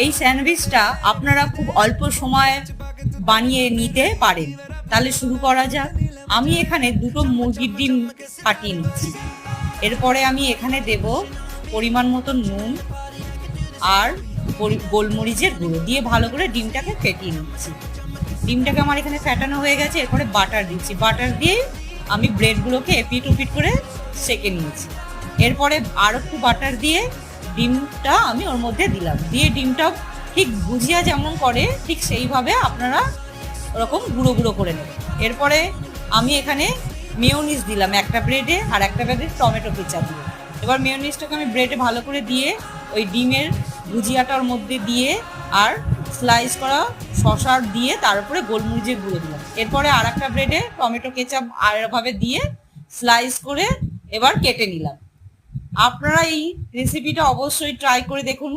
এই স্যান্ডউইচটা আপনারা খুব অল্প সময় বানিয়ে নিতে পারেন। তাহলে শুরু করা যাক। আমি এখানে দুটো মুরগির ডিম ফাটিয়ে নিচ্ছি। এরপরে আমি এখানে দেব পরিমাণ মতো নুন আর গোলমরিচের গুঁড়ো দিয়ে ভালো করে ডিমটাকে ফেটিয়ে নিচ্ছি। ডিমটাকে আমার এখানে ফেটানো হয়ে গেছে। এরপরে বাটার দিচ্ছি। বাটার দিয়ে আমি ব্রেডগুলোকে এপিট ওপিট করে সেঁকে নিয়েছি। এরপরে আর একটু বাটার দিয়ে ডিমটা আমি ওর মধ্যে দিলাম। দিয়ে ডিমটা ঠিক ভুজিয়া যেমন করে ঠিক সেইভাবে আপনারা ওরকম গুঁড়ো গুঁড়ো করে নেবেন। এরপরে আমি এখানে মেয়োনিজ দিলাম একটা ব্রেডে, আর একটা ব্রেডে টমেটো কেচাপ দিয়ে। এবার মেয়োনিজটাকে আমি ব্রেডে ভালো করে দিয়ে ওই ডিমের ভুজিয়াটার মধ্যে দিয়ে আর স্লাইস করা শসা দিয়ে তার উপরে গোলমরিচের গুঁড়ো দিলাম। এরপরে আর একটা ব্রেডে টমেটো কেচাপ আরভাবে দিয়ে স্লাইস করে এবার কেটে নিলাম। আপনারা এই রেসিপিটা অবশ্যই ট্রাই করে দেখুন।